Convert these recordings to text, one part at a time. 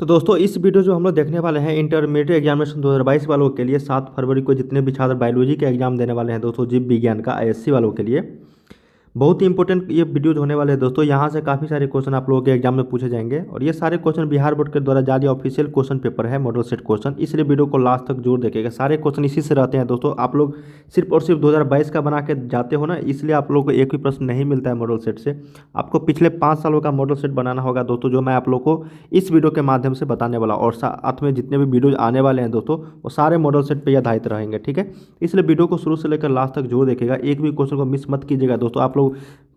तो दोस्तों इस वीडियो जो हम लोग देखने वाले हैं इंटरमीडिएट एग्जामिनेशन 2022 वालों के लिए 7 फरवरी को जितने भी छात्र बायोलॉजी के एग्जाम देने वाले हैं दोस्तों जीव विज्ञान का आईएससी वालों के लिए बहुत ही इंपॉर्टेंट ये वीडियोज होने वाले हैं दोस्तों। यहाँ से काफ़ी सारे क्वेश्चन आप लोगों के एग्जाम में पूछे जाएंगे और ये सारे क्वेश्चन बिहार बोर्ड के द्वारा जारी ऑफिशियल क्वेश्चन पेपर है, मॉडल सेट क्वेश्चन। इसलिए वीडियो को लास्ट तक जरूर देखिएगा। सारे क्वेश्चन इसी से रहते हैं दोस्तों। आप लोग सिर्फ और सिर्फ 2022 का बना के जाते हो ना, इसलिए आप लोगों को एक भी प्रश्न नहीं मिलता है मॉडल सेट से। आपको पिछले 5 सालों का मॉडल सेट बनाना होगा दोस्तों, जो मैं आप लोग को इस वीडियो के माध्यम से बताने वाला हूं। और साथ में जितने भी वीडियोज आने वाले हैं दोस्तों वो सारे मॉडल सेट पे आधारित रहेंगे, ठीक है। इसलिए वीडियो को शुरू से लेकर लास्ट तक जरूर देखिएगा। एक भी क्वेश्चन को मिस मत कीजिएगा दोस्तों। आप लोग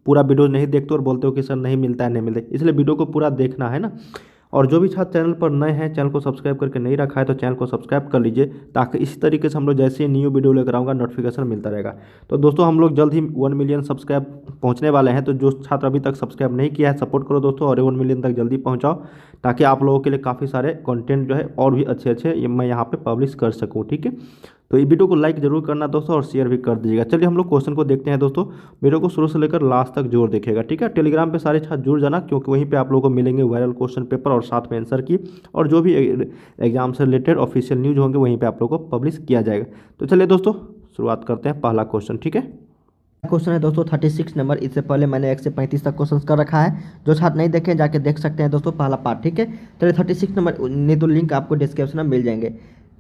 पूरा वीडियो नहीं देखते और बोलते हो कि सर नहीं मिलता है, नहीं मिलता है, इसलिए वीडियो को पूरा देखना है ना। और जो भी छात्र चैनल पर नए हैं, चैनल को सब्सक्राइब करके नहीं रखा है तो चैनल को सब्सक्राइब कर लीजिए, ताकि इसी तरीके से हम लोग जैसे ही न्यू वीडियो लेकर आऊँगा नोटिफिकेशन मिलता रहेगा। तो दोस्तों हम लोग जल्द ही 1 मिलियन सब्सक्राइब पहुंचने वाले हैं। तो जो छात्र अभी तक सब्सक्राइब नहीं किया है सपोर्ट करो दोस्तों, और 1 मिलियन तक जल्दी पहुँचाओ, ताकि आप लोगों के लिए काफ़ी सारे कंटेंट जो है और भी अच्छे अच्छे मैं यहाँ पर पब्लिश कर सकूँ, ठीक है। तो इस वीडियो को लाइक जरूर करना दोस्तों और शेयर भी कर दीजिएगा। चलिए हम लोग क्वेश्चन को देखते हैं दोस्तों। वीडियो को शुरू से लेकर लास्ट तक जरूर देखिएगा, ठीक है। टेलीग्राम पे सारे छात्र जुड़ जाना, क्योंकि वहीं पे आप लोगों को मिलेंगे वायरल क्वेश्चन पेपर और साथ में आंसर की, और जो भी एग्जाम से रिलेटेड ऑफिशियल न्यूज़ होंगे वहीं पे आप लोगों को पब्लिश किया जाएगा। तो चलिए दोस्तों शुरुआत करते हैं। पहला क्वेश्चन, ठीक है। क्वेश्चन है दोस्तों 36 नंबर। इससे पहले मैंने 1 से 35 तक क्वेश्चन कर रखा है। जो छात्र नहीं देखे जाके देख सकते हैं दोस्तों, पहला पार्ट, ठीक है। चलिए 36 नंबर नहीं तो लिंक आपको डिस्क्रिप्शन में मिल जाएंगे।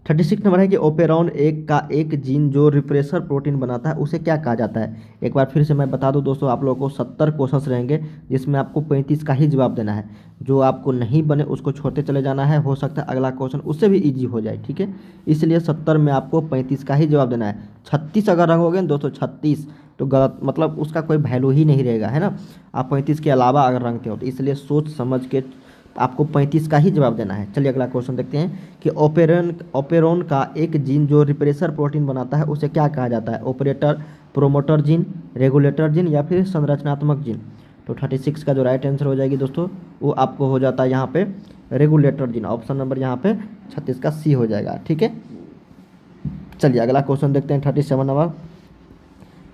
36 नंबर है कि ओपेरॉन एक का एक जीन जो रिप्रेसर प्रोटीन बनाता है उसे क्या कहा जाता है। एक बार फिर से मैं बता दूं दोस्तों, आप लोगों को 70 क्वेश्चन रहेंगे, जिसमें आपको 35 का ही जवाब देना है। जो आपको नहीं बने उसको छोड़ते चले जाना है। हो सकता है अगला क्वेश्चन उससे भी ईजी हो जाए, ठीक है। इसलिए 70 में आपको 35 का ही जवाब देना है। 36 अगर रंगोगे ना दोस्तों, 36 तो गलत, मतलब उसका कोई वैल्यू ही नहीं रहेगा, है ना। आप 35 के अलावा अगर रंगते हो तो इसलिए सोच समझ के आपको 35 का ही जवाब देना है। चलिए अगला क्वेश्चन देखते हैं कि ओपेरोन का एक जीन जो रिप्रेसर प्रोटीन बनाता है उसे क्या कहा जाता है। Operator, promoter gene, regulator gene या फिर संरचनात्मक जीन। तो 36 का जो राइट आंसर हो जाएगी दोस्तों वो आपको हो जाता है यहाँ पे रेगुलेटर जीन। ऑप्शन नंबर यहाँ पे 36 का सी हो जाएगा, ठीक है। चलिए अगला क्वेश्चन देखते हैं 37 नंबर।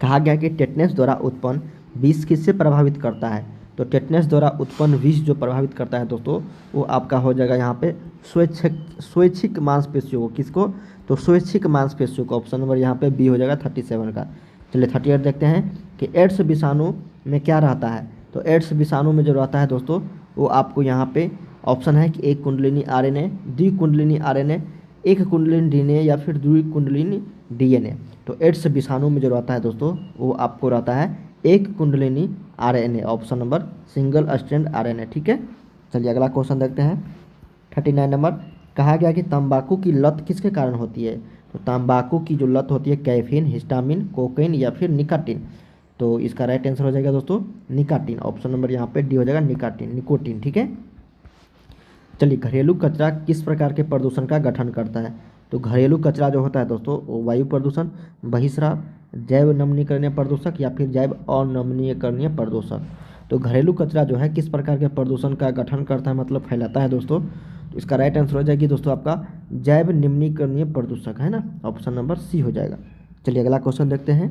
कहा गया कि टेटनेस द्वारा उत्पन्न विष किससे प्रभावित करता है। तो टेटनेस द्वारा उत्पन्न विष जो प्रभावित करता है दोस्तों वो आपका हो जाएगा यहाँ पे स्वैच्छिक मांसपेशियों को। किसको? तो स्वैच्छिक मांसपेशियों को। ऑप्शन नंबर यहाँ पे बी हो जाएगा 37 का। चलिए 38 देखते हैं कि एड्स विषाणु में क्या रहता है। तो एड्स विषाणु में जो रहता है दोस्तों वो आपको यहाँ पे ऑप्शन है कि एक कुंडलिनी आरएनए, द्विकुंडलिनी आरएनए, एक कुंडलिनी डीएनए या फिर द्विकुंडलिनी डीएनए। तो एड्स विषाणु में जो रहता है दोस्तों वो आपको रहता है एक kundalini RNA. Option number single strand RNA, ठीक है। चलिए अगला क्वेश्चन देखते हैं 39 नंबर। कहा गया कि तंबाकू की लत किसके कारण होती है। तो तंबाकू की जो लत होती है कैफीन, हिस्टामिन, कोकेन या फिर निकोटीन। तो इसका राइट आंसर हो जाएगा दोस्तों निकोटीन। ऑप्शन नंबर यहाँ पे डी हो जाएगा निकोटीन, ठीक है। चलिए घरेलू कचरा किस प्रकार के प्रदूषण का गठन करता है। तो घरेलू कचरा जो होता है दोस्तों वो वायु प्रदूषण, बहिस्राव, जैव नमनीकरणीय प्रदूषक या फिर जैव अनमनीकरणीय प्रदूषक। तो घरेलू कचरा जो है किस प्रकार के प्रदूषण का गठन करता है, मतलब फैलाता है दोस्तों। तो इसका राइट आंसर हो जाएगी दोस्तों आपका जैव निम्नीकरणीय प्रदूषक, है ना। ऑप्शन नंबर सी हो जाएगा। चलिए अगला क्वेश्चन देखते हैं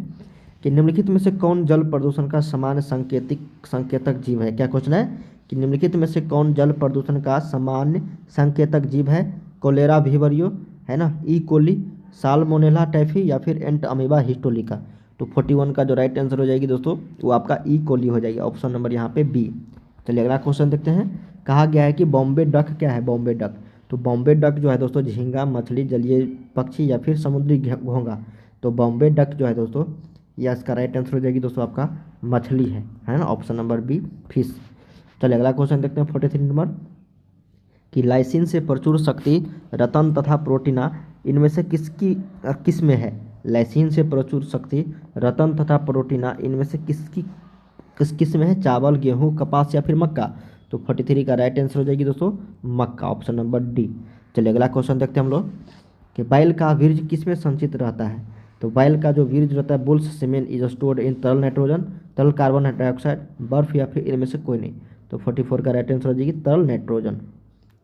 कि निम्नलिखित में से कौन जल प्रदूषण का सामान्य संकेतक जीव है। क्या क्वेश्चन है कि निम्नलिखित में से कौन जल प्रदूषण का सामान्य संकेतक जीव है। कोलेरा वीवरियो, है ना, ई कोली, साल्मोनेला टाइफी या फिर एंट अमीबा हिस्टोलिका। तो 41 का जो राइट आंसर हो जाएगी दोस्तों वो आपका ई कोली हो जाएगी। ऑप्शन नंबर यहाँ पे बी। चलिए अगला क्वेश्चन देखते हैं। कहा गया है कि बॉम्बे डक क्या है। बॉम्बे डक, तो बॉम्बे डक जो है दोस्तों झींगा, मछली, जलीय पक्षी या फिर समुद्री घोंघा। तो बॉम्बे डक जो है दोस्तों या इसका राइट आंसर हो जाएगी दोस्तों आपका मछली है ना। Option number B fish. चलिए अगला क्वेश्चन देखते हैं 43 नंबर कि लाइसिन से प्रचुर शक्ति रतन तथा प्रोटीना इनमें से किस में है। लाइसिन से प्रचुर शक्ति रतन तथा प्रोटीना इनमें से किस में है। चावल, गेहूं, कपास या फिर मक्का। तो 43 का राइट आंसर हो जाएगी दोस्तों मक्का। Option number D. चलिए अगला क्वेश्चन देखते हैं हम लोग कि बैल का वीर्य किस में संचित रहता है। तो बैल का जो वीर्य रहता है bulls semen is stored in तरल नाइट्रोजन, तरल कार्बन डाइऑक्साइड, बर्फ या फिर इनमें से कोई नहीं। तो 44 का राइट आंसर हो जाएगी तरल नाइट्रोजन।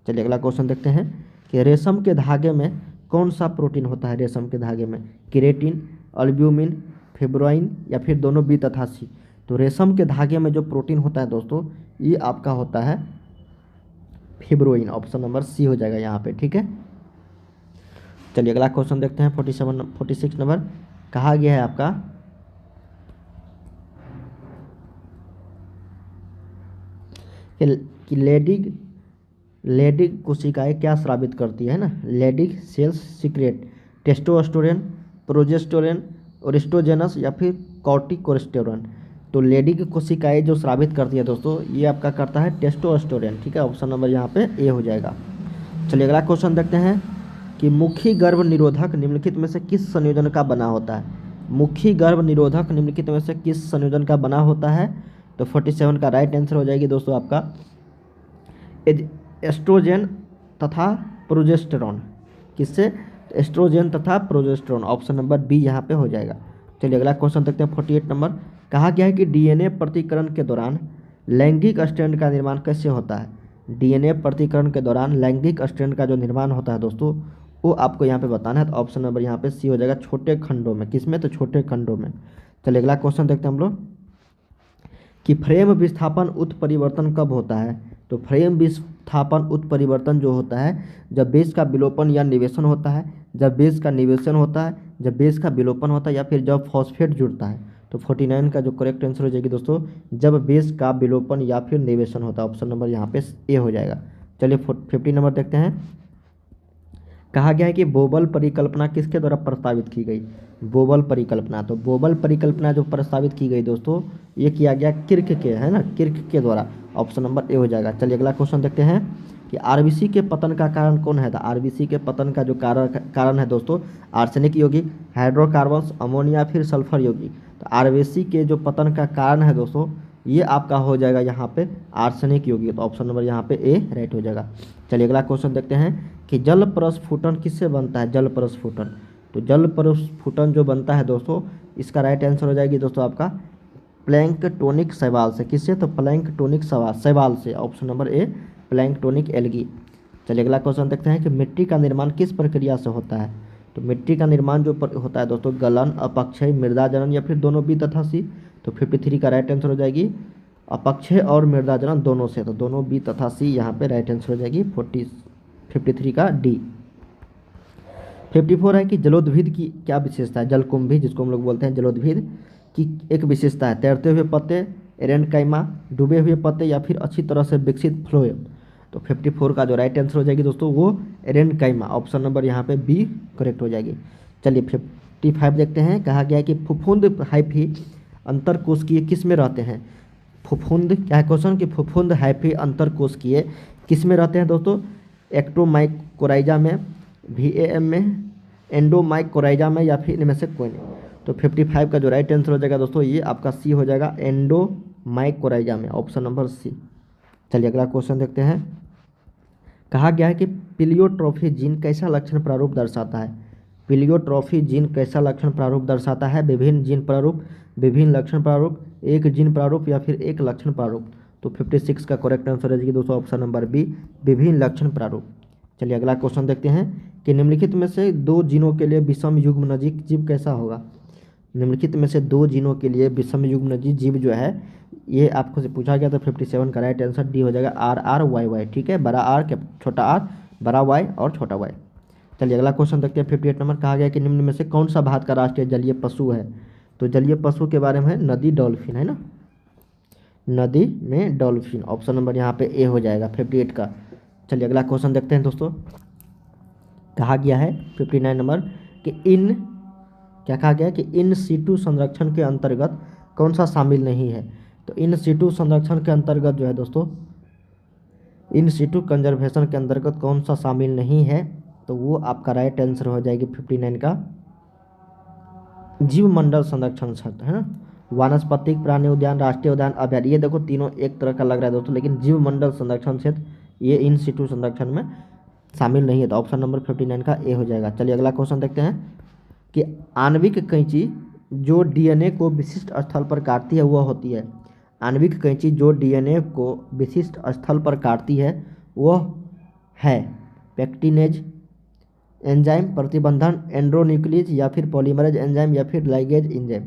चलिए अगला क्वेश्चन देखते हैं कि रेशम के धागे में कौन सा प्रोटीन होता है। रेशम के धागे में केरेटिन, अल्ब्यूमिन, फिब्रोइन या फिर दोनों बी तथा सी। तो रेशम के धागे में जो प्रोटीन होता है दोस्तों ये आपका होता है फिब्रोइन, ऑप्शन नंबर सी हो जाएगा यहाँ पे, ठीक है। चलिए अगला क्वेश्चन देखते हैं 46 नंबर। कहा गया है आपका कि लेडिग कोशिकाएं क्या स्रावित करती है ना, Leydig cells secrete testosterone, progesterone, oestrogens या फिर कॉर्टिकोस्टेरोन। तो लेडिग कोशिकाएं जो स्रावित करती है दोस्तों, ये आपका करता है टेस्टोस्टेरोन, ठीक है। ऑप्शन नंबर यहाँ पे ए हो जाएगा। चलिए अगला क्वेश्चन देखते हैं कि मुखी गर्भ निरोधक निम्नलिखित में से किस संयोजन का बना होता है। मुखी गर्भ निरोधक निम्नलिखित में से किस संयोजन का बना होता है। तो 47 का राइट आंसर हो जाएगी दोस्तों आपका एस्ट्रोजेन तथा प्रोजेस्टेरॉन। किससे? एस्ट्रोजेन तथा प्रोजेस्टेरॉन, ऑप्शन नंबर बी यहाँ पे हो जाएगा। चलिए अगला क्वेश्चन देखते हैं 48 नंबर। कहा गया है कि डीएनए प्रतिकरण के दौरान लैंगिक स्ट्रैंड का निर्माण कैसे होता है। डीएनए प्रतिकरण के दौरान लैंगिक स्ट्रैंड का जो निर्माण होता है दोस्तों, वो आपको यहाँ पे बताना है। तो ऑप्शन नंबर यहाँ पे सी हो जाएगा, छोटे खंडों में। किसमें? तो छोटे खंडों में। चलिए अगला क्वेश्चन देखते हैं हम लोग कि फ्रेम विस्थापन उत्परिवर्तन कब होता है। तो फ्रेम विस्थापन उत्परिवर्तन जो होता है जब बेस का विलोपन या निवेशन होता है, जब बेस का निवेशन होता है, जब बेस का विलोपन होता है, या फिर जब फॉस्फेट जुड़ता है। तो 49 का जो करेक्ट आंसर हो जाएगी दोस्तों, जब बेस का विलोपन या फिर निवेशन होता है। ऑप्शन नंबर यहाँ पे ए हो जाएगा। चलिए 50 नंबर देखते हैं। कहा गया है कि बोबल परिकल्पना किसके द्वारा प्रस्तावित की गई। बोबल परिकल्पना, तो बोबल परिकल्पना जो प्रस्तावित की गई दोस्तों, ये किया गया किर्क के, है ना, किर्क के द्वारा। ऑप्शन नंबर ए हो जाएगा। चलिए अगला क्वेश्चन देखते हैं कि आरबीसी के पतन का कारण कौन है। तो आरबीसी के पतन का जो कारण है दोस्तों, आर्सेनिक यौगिक, हाइड्रोकार्बन्स, अमोनिया, फिर सल्फर यौगिक। तो आरबीसी के जो पतन का कारण है दोस्तों, ये आपका हो जाएगा यहाँ पे आर्सेनिक यौगिक। तो ऑप्शन नंबर यहाँ पे ए राइट हो जाएगा। चलिए अगला क्वेश्चन देखते हैं कि जल प्रस्फुटन किससे बनता है। जल प्रस्फुटन, तो जल प्रस्फुटन जो बनता है दोस्तों, इसका राइट आंसर हो जाएगी दोस्तों आपका प्लैंकटोनिक शैवाल से। किससे? तो प्लैंकटोनिक शैवाल से। Option number A planktonic algae. चलिए अगला क्वेश्चन देखते हैं कि मिट्टी का निर्माण किस प्रक्रिया से होता है। तो मिट्टी का निर्माण जो होता है दोस्तों, गलन, अपक्षय, मृदा जनन या फिर दोनों बी तथा सी। तो 53 का राइट आंसर हो जाएगी अपक्षय और मृदा जनन दोनों से। तो दोनों बी तथा सी यहाँ पे राइट आंसर हो जाएगी। 53 का डी। 54 है कि जलोद्भिद की क्या विशेषता है। जलकुंभी, जिसको हम लोग बोलते हैं जलोद्भिद की एक विशेषता है तैरते हुए पत्ते, एरेनकाइमा, डूबे हुए पत्ते या फिर अच्छी तरह से विकसित फ्लोएम। तो 54 का जो राइट आंसर हो जाएगी दोस्तों, वो एरेनकाइमा। ऑप्शन नंबर यहाँ पे बी करेक्ट हो जाएगी। चलिए 55 देखते हैं। कहा गया है कि फफूंद हाइफी अंतरकोशिकीय किस में रहते हैं। फफूंद क्या है क्वेश्चन, कि फफूंद हाइफी अंतरकोशिकीय किस में रहते हैं दोस्तों। एक्टोमाइकोराइजा में, VAM में, एंडोमाइकोराइजा में, या फिर इनमें से कोई नहीं। तो 55 का जो राइट आंसर हो जाएगा दोस्तों, ये आपका सी हो जाएगा, एंडोमाइकोराइजा में। Option number C. चलिए अगला क्वेश्चन देखते हैं। कहा गया है कि प्लियोट्रोफी जीन कैसा लक्षण प्रारूप दर्शाता है। प्लियोट्रोफी जीन कैसा लक्षण प्रारूप दर्शाता है। विभिन्न जीन प्रारूप, विभिन्न लक्षण प्रारूप, एक जीन प्रारूप या फिर एक लक्षण प्रारूप। तो 56 का करेक्ट आंसर है दोस्तों ऑप्शन नंबर बी, विभिन्न लक्षण प्रारूप। चलिए अगला क्वेश्चन देखते हैं कि निम्नलिखित में से दो जीनों के लिए विषम युग्म नजीक जीव कैसा होगा। निम्नलिखित में से दो जीनों के लिए विषम युग्म नजीक जीव जो है, ये आपको से पूछा गया। तो 57 का राइट आंसर डी हो जाएगा, RRYY, ठीक है। बड़ा आर, छोटा आर, बड़ा वाई और छोटा वाई। चलिए अगला क्वेश्चन देखते हैं 58 नंबर। कहा गया कि निम्न में से कौन सा भारत का राष्ट्रीय जलीय पशु है। तो जलीय पशु के बारे में है नदी डॉल्फिन, है ना, नदी में डॉल्फिन। ऑप्शन नंबर यहाँ पे ए हो जाएगा 58 का। चलिए अगला क्वेश्चन देखते हैं दोस्तों। कहा गया है 59 नंबर कि क्या कहा गया है कि इन सीटू संरक्षण के अंतर्गत कौन सा शामिल नहीं है। तो इन सीटू संरक्षण के अंतर्गत जो है दोस्तों, इन सीटू कंजर्वेशन के अंतर्गत कौन सा शामिल नहीं है। तो वो आपका राइट आंसर हो जाएगी 59 का जीव मंडल संरक्षण क्षेत्र, है ना। वानस्पतिक, प्राणी उद्यान, राष्ट्रीय उद्यान, अभयारण्य, ये देखो तीनों एक तरह का लग रहा है दोस्तों, लेकिन जीव मंडल संरक्षण क्षेत्र ये इन सीटू संरक्षण में शामिल नहीं है। तो ऑप्शन नंबर 59 का ए हो जाएगा। चलिए अगला क्वेश्चन देखते हैं कि आणविक कैंची जो डीएनए को विशिष्ट स्थल पर काटती है वह होती है। आणविक कैंची जो डीएनए को विशिष्ट स्थल पर काटती है वह है पेक्टिनेज एंजाइम, प्रतिबंधन एंड्रोन्यूक्लियस, या फिर पॉलीमरेज एंजाइम, या फिर लाइगेज एंजाइम।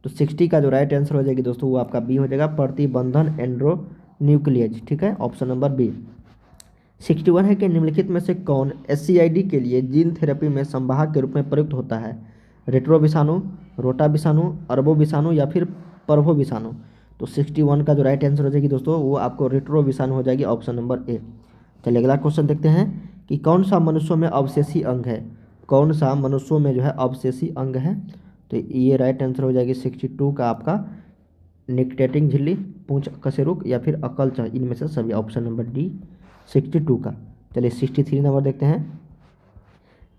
तो 60 का जो राइट आंसर हो जाएगी दोस्तों, वो आपका बी हो जाएगा, प्रतिबंधन एंड्रोन्यूक्लियस, ठीक है। Option number B. 61 है कि निम्नलिखित में से कौन SCID के लिए जीन थेरेपी में संवाहक के रूप में प्रयुक्त होता है? रेट्रो विषाणु, रोटा विषाणु, अरबो विषाणु या फिर पर्वो विषाणु? तो 61 का जो राइट आंसर हो जाएगी दोस्तों वो आपको रेट्रो विषाणु हो जाएगी, ऑप्शन नंबर ए। चलिए अगला क्वेश्चन देखते हैं कि कौन सा मनुष्यों में अवशेषी अंग है? कौन सा मनुष्यों में जो है अवशेषी अंग है? तो ये राइट आंसर हो जाएगी 62 का आपका निकटेटिंग झिल्ली, पूंछ कशेरुक या फिर अकल, इनमें से सभी, ऑप्शन नंबर डी 62 का। चलिए 63 नंबर देखते हैं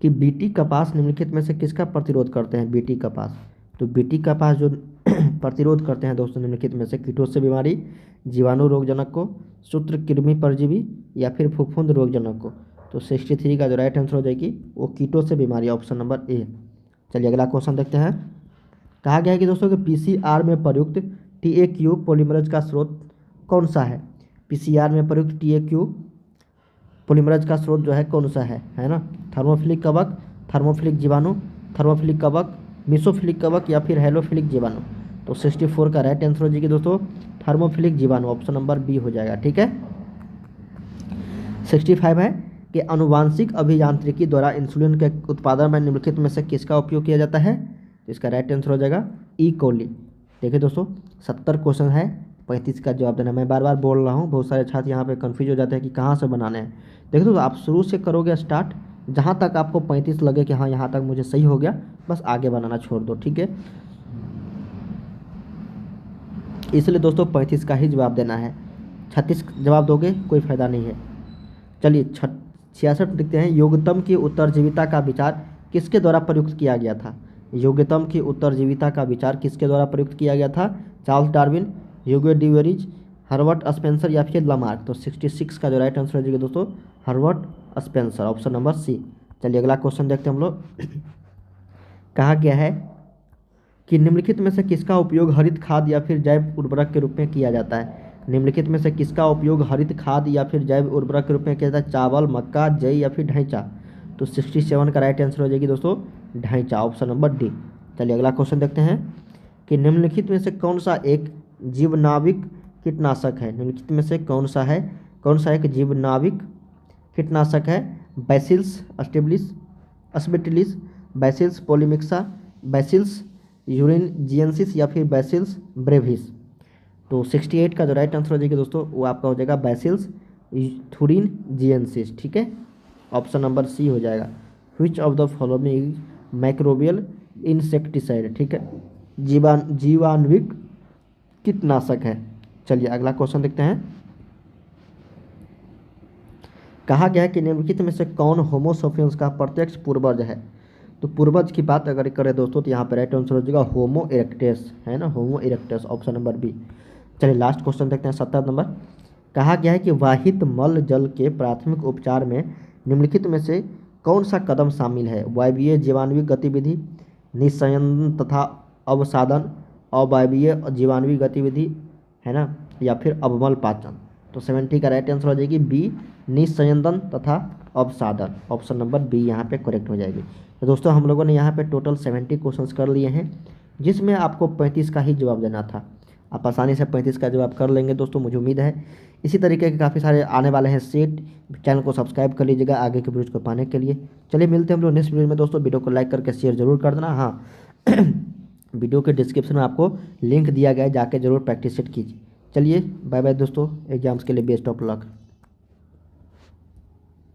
कि बीटी कपास निम्नलिखित में से किसका प्रतिरोध करते हैं? बीटी कपास, तो बीटी कपास जो प्रतिरोध करते हैं दोस्तों निम्नलिखित में से कीटों से बीमारी, जीवाणु रोगजनक को, सूत्रकृमि परजीवी या फिर फफूंद रोगजनक को? तो 63 का जो राइट आंसर हो जाएगी वो कीटों से बीमारी, ऑप्शन नंबर ए। चलिए अगला क्वेश्चन देखते हैं। कहा गया है कि दोस्तों कि PCR में प्रयुक्त TAQ पॉलीमरेज का स्रोत कौन सा है? PCR में प्रयुक्त TAQ पॉलीमरेज का स्रोत जो है कौन सा है ना? थर्मोफिलिक कवक, थर्मोफिलिक जीवाणु, थर्मोफिलिक कवक, मिसोफिलिक कवक या फिर हेलोफिलिक जीवाणु? तो 64 का राइट आंसर हो जाएगी दोस्तों थर्मोफिलिक जीवाणु, ऑप्शन नंबर बी हो जाएगा। ठीक है। 65 है कि आनुवांशिक अभियांत्रिकी द्वारा इंसुलिन के उत्पादन में निम्नलिखित में से किसका उपयोग किया जाता है? तो इसका राइट आंसर हो जाएगा ई कोली। देखिए दोस्तों 70 क्वेश्चन है, 35 का जवाब देना। मैं बार बार बोल रहा हूँ, बहुत सारे छात्र यहाँ पे कंफ्यूज हो जाते हैं कि कहाँ से बनाने हैं। देखिए दोस्तों आप शुरू से करोगे स्टार्ट, जहाँ तक आपको 35 लगे कि हाँ यहाँ तक मुझे सही हो गया, बस आगे बनाना छोड़ दो। ठीक है, इसलिए दोस्तों 35 का ही जवाब देना है। 36 जवाब दोगे कोई फायदा नहीं है। चलिए 66 देखते हैं। योग्यतम की उत्तरजीविता का विचार किसके द्वारा प्रयुक्त किया गया था? योग्यतम की उत्तरजीविता का विचार किसके द्वारा प्रयुक्त किया गया था? चार्ल्स डार्विन, ह्यूगो ड्यूवेरिज, हर्बर्ट स्पेंसर या फिर लामार्क? तो 66 का जो राइट आंसर हो जाएगा दोस्तों Herbert Spencer, option number C. चलिए अगला क्वेश्चन देखते हैं हम लोग। कहा गया है कि निम्नलिखित में से किसका उपयोग हरित खाद या फिर जैव उर्वरक के रूप में किया जाता है? निम्नलिखित में से किसका उपयोग हरित खाद या फिर जैव उर्वरक के रूप में किया जाता है? चावल, मक्का, जई या फिर ढैंचा? तो 67 का राइट आंसर हो जाएगी दोस्तों ढैंचा, ऑप्शन नंबर डी। चलिए अगला क्वेश्चन देखते हैं कि निम्नलिखित में से कौन सा एक जीवनाविक कीटनाशक है? निम्नलिखित में से कौन सा एक जीवनाविक कीटनाशक है? बैसिल्स अस्पेटिलिस, बैसिल्स पोलिमिक्सा, बैसिल्स यूरिनजिएंसिस या फिर बैसिल्स ब्रेविस? तो 68 का जो राइट आंसर हो जाएगा दोस्तों वो आपका हो जाएगा बैसिल्स थुरिनजिएंसिस। ठीक है, ऑप्शन नंबर सी हो जाएगा। Which of the following microbial insecticide? ठीक है, जीवाणुविक कीटनाशक है। चलिए अगला क्वेश्चन देखते हैं। कहा गया है कि निम्नलिखित में से कौन होमो सेपियंस का प्रत्यक्ष पूर्वज है? तो पूर्वज की बात अगर करें दोस्तों तो यहाँ पर राइट आंसर हो जाएगा होमो इरेक्टस, है ना, होमो इरेक्टस, ऑप्शन नंबर बी। चलिए लास्ट क्वेश्चन देखते हैं 70 नंबर। कहा गया है कि वाहित मल जल के प्राथमिक उपचार में निम्नलिखित में से कौन सा कदम शामिल है? वायवीय जीवाणुविक गतिविधि, निस्संयन तथा अवसादन, अवायवीय जीवाणुविक गतिविधि, है ना, या फिर अवमल पाचन? तो 70 का राइट आंसर हो जाएगी बी, निस्संयन तथा अवसादन, ऑप्शन नंबर बी यहाँ पे करेक्ट हो जाएगी। तो दोस्तों हम लोगों ने यहाँ पे टोटल 70 क्वेश्चंस कर लिए हैं, जिसमें आपको 35 का ही जवाब देना था। आप आसानी से 35 का जवाब कर लेंगे दोस्तों, मुझे उम्मीद है। इसी तरीके के काफ़ी सारे आने वाले हैं सेट, चैनल को सब्सक्राइब कर लीजिएगा आगे के वीडियोज़ को पाने के लिए। चलिए मिलते हैं हम लोग नेक्स्ट वीडियो में दोस्तों। वीडियो को लाइक करके शेयर जरूर कर देना। हाँ वीडियो के डिस्क्रिप्शन में आपको लिंक दिया गया है, जाके जरूर प्रैक्टिस सेट कीजिए। चलिए बाय बाय दोस्तों, एग्जाम्स के लिए बेस्ट ऑफ लक।